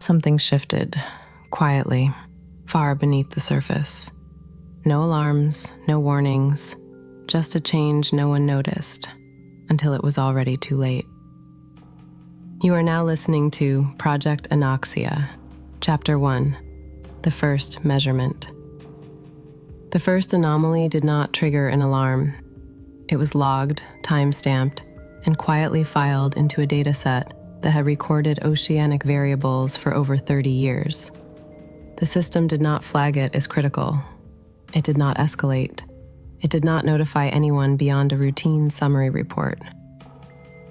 something shifted, quietly, far beneath the surface. No alarms, no warnings, just a change no one noticed, until it was already too late. You are now listening to Project Anoxia, Chapter 1, The First Measurement. The first anomaly did not trigger an alarm. It was logged, time-stamped, and quietly filed into a dataset that had recorded oceanic variables for over 30 years. The system did not flag it as critical. It did not escalate. It did not notify anyone beyond a routine summary report.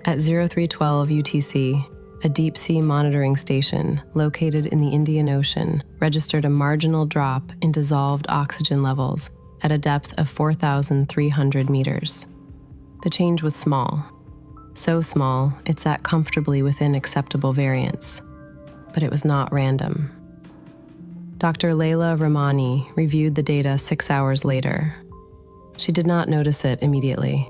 At 0312 UTC, a deep-sea monitoring station located in the Indian Ocean registered a marginal drop in dissolved oxygen levels at a depth of 4,300 meters. The change was small. So small, it sat comfortably within acceptable variance. But it was not random. Dr. Leila Rahmani reviewed the data 6 hours later. She did not notice it immediately.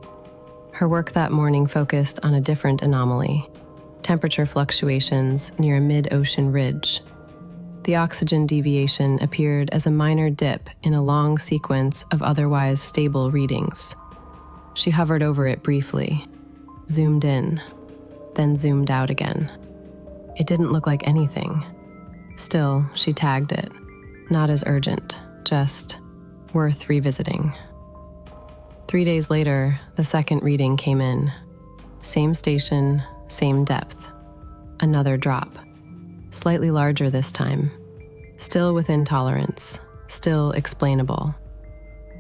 Her work that morning focused on a different anomaly: temperature fluctuations near a mid-ocean ridge. The oxygen deviation appeared as a minor dip in a long sequence of otherwise stable readings. She hovered over it briefly, zoomed in, then zoomed out again. It didn't look like anything. Still, she tagged it. Not as urgent, just worth revisiting. 3 days later, the second reading came in. Same station, same depth. Another drop. Slightly larger this time. Still within tolerance. Still explainable.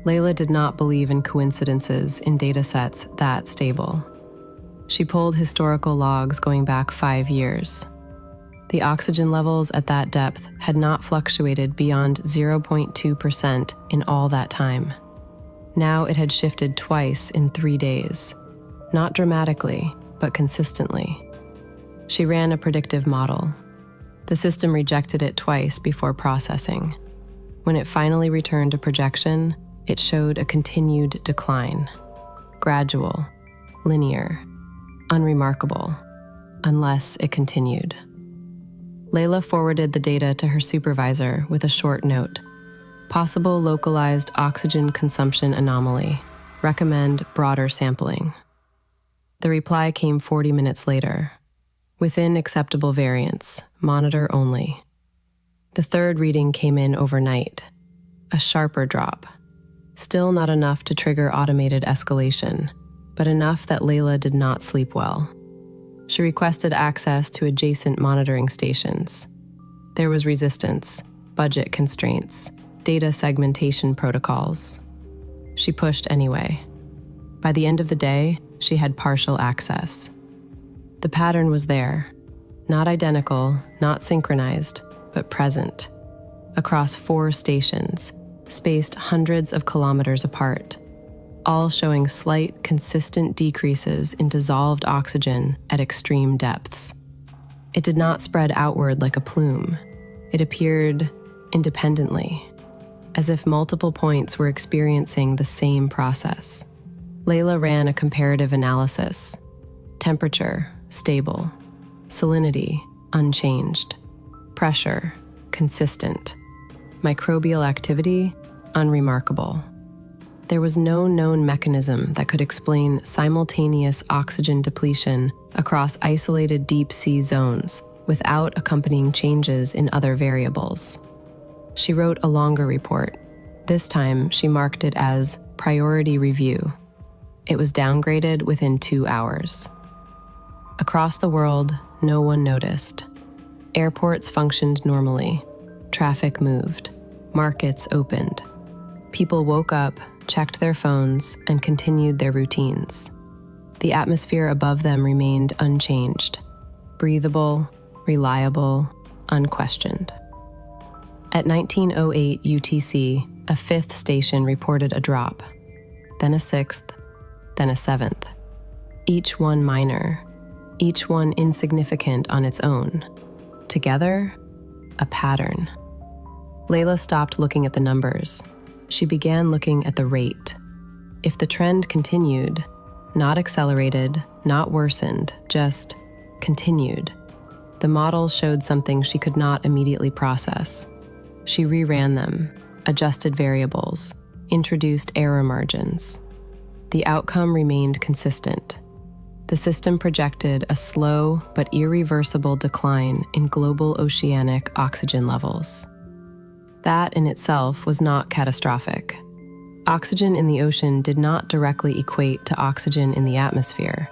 Leila did not believe in coincidences in datasets that stable. She pulled historical logs going back 5 years. The oxygen levels at that depth had not fluctuated beyond 0.2% in all that time. Now it had shifted twice in 3 days. Not dramatically, but consistently. She ran a predictive model. The system rejected it twice before processing. When it finally returned a projection, it showed a continued decline. Gradual, linear, unremarkable, unless it continued. Leila forwarded the data to her supervisor with a short note. Possible localized oxygen consumption anomaly. Recommend broader sampling. The reply came 40 minutes later. Within acceptable variance, monitor only. The third reading came in overnight. A sharper drop. Still not enough to trigger automated escalation, but enough that Leila did not sleep well. She requested access to adjacent monitoring stations. There was resistance, budget constraints, data segmentation protocols. She pushed anyway. By the end of the day, she had partial access. The pattern was there, not identical, not synchronized, but present, across 4 stations, spaced hundreds of kilometers apart, all showing slight, consistent decreases in dissolved oxygen at extreme depths. It did not spread outward like a plume. It appeared independently, as if multiple points were experiencing the same process. Leila ran a comparative analysis. Temperature, stable. Salinity, unchanged. Pressure, consistent. Microbial activity, unremarkable. There was no known mechanism that could explain simultaneous oxygen depletion across isolated deep-sea zones without accompanying changes in other variables. She wrote a longer report. This time, she marked it as Priority Review. It was downgraded within 2 hours. Across the world, no one noticed. Airports functioned normally. Traffic moved. Markets opened. People woke up, checked their phones, and continued their routines. The atmosphere above them remained unchanged, breathable, reliable, unquestioned. At 1908 UTC, a 5th station reported a drop, then a 6th, then a 7th. Each one minor, each one insignificant on its own. Together, a pattern. Leila stopped looking at the numbers. She began looking at the rate. If the trend continued, not accelerated, not worsened, just continued, the model showed something she could not immediately process. She reran them, adjusted variables, introduced error margins. The outcome remained consistent. The system projected a slow but irreversible decline in global oceanic oxygen levels. That in itself was not catastrophic. Oxygen in the ocean did not directly equate to oxygen in the atmosphere.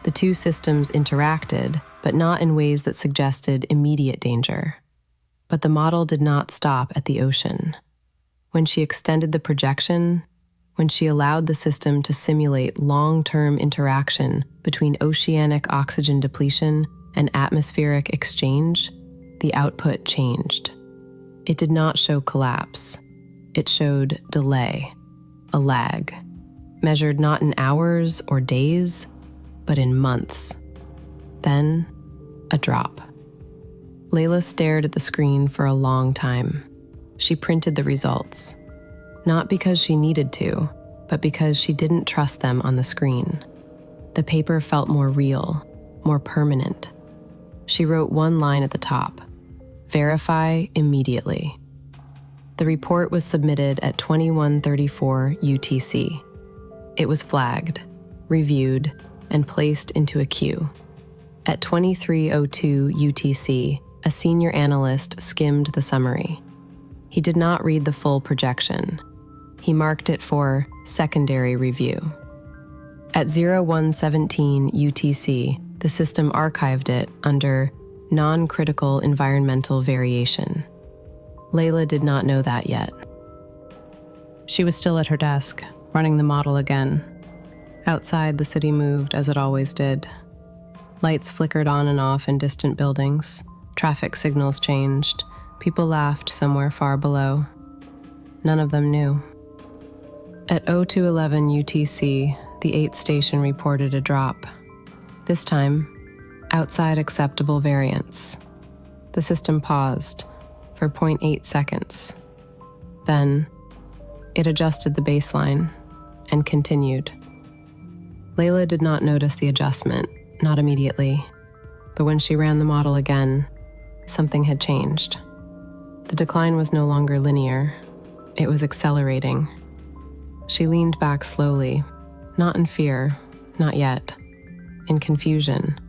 The two systems interacted, but not in ways that suggested immediate danger. But the model did not stop at the ocean. When she extended the projection, when she allowed the system to simulate long-term interaction between oceanic oxygen depletion and atmospheric exchange, the output changed. It did not show collapse. It showed delay, a lag, measured not in hours or days, but in months. Then, a drop. Layla stared at the screen for a long time. She printed the results. Not because she needed to, but because she didn't trust them on the screen. The paper felt more real, more permanent. She wrote one line at the top: "Verify immediately." The report was submitted at 21:34 UTC. It was flagged, reviewed, and placed into a queue. At 23:02 UTC, a senior analyst skimmed the summary. He did not read the full projection. He marked it for secondary review. At 01:17 UTC, the system archived it under non-critical environmental variation. Layla did not know that yet. She was still at her desk, running the model again. Outside, the city moved as it always did. Lights flickered on and off in distant buildings. Traffic signals changed. People laughed somewhere far below. None of them knew. At 02:11 UTC, the 8th station reported a drop. This time, outside acceptable variance. The system paused for 0.8 seconds. Then, it adjusted the baseline and continued. Layla did not notice the adjustment, not immediately, but when she ran the model again, something had changed. The decline was no longer linear. It was accelerating. She leaned back slowly, not in fear, not yet, in confusion,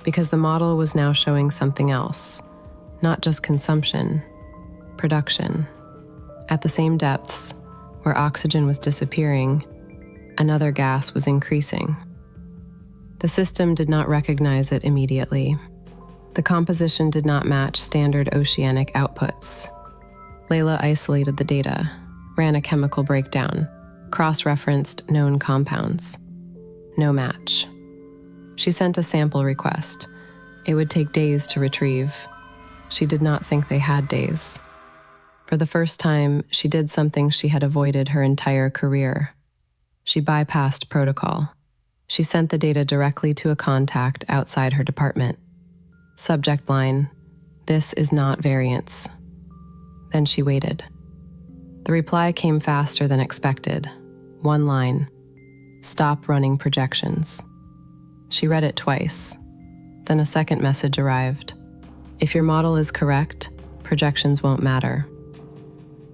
because the model was now showing something else, not just consumption, production. At the same depths, where oxygen was disappearing, another gas was increasing. The system did not recognize it immediately. The composition did not match standard oceanic outputs. Layla isolated the data, ran a chemical breakdown, cross-referenced known compounds. No match. She sent a sample request. It would take days to retrieve. She did not think they had days. For the first time, she did something she had avoided her entire career. She bypassed protocol. She sent the data directly to a contact outside her department. Subject line: "This is not variance." Then she waited. The reply came faster than expected. One line: "Stop running projections." She read it twice. Then a second message arrived: "If your model is correct, projections won't matter."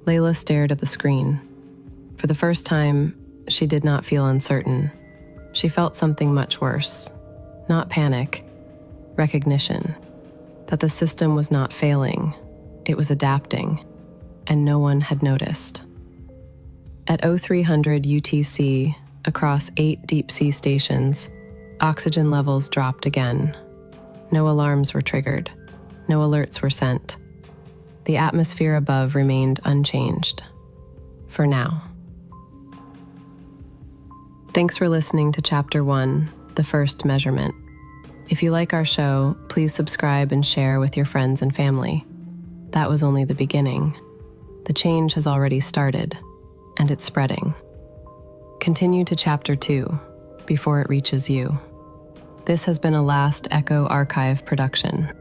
Layla stared at the screen. For the first time, she did not feel uncertain. She felt something much worse. Not panic, recognition. That the system was not failing, it was adapting, and no one had noticed. At 0300 UTC, across 8 deep-sea stations, oxygen levels dropped again. No alarms were triggered. No alerts were sent. The atmosphere above remained unchanged. For now. Thanks for listening to Chapter 1, The First Measurement. If you like our show, please subscribe and share with your friends and family. That was only the beginning. The change has already started, and it's spreading. Continue to Chapter 2 before it reaches you. This has been a Last Echo Archive production.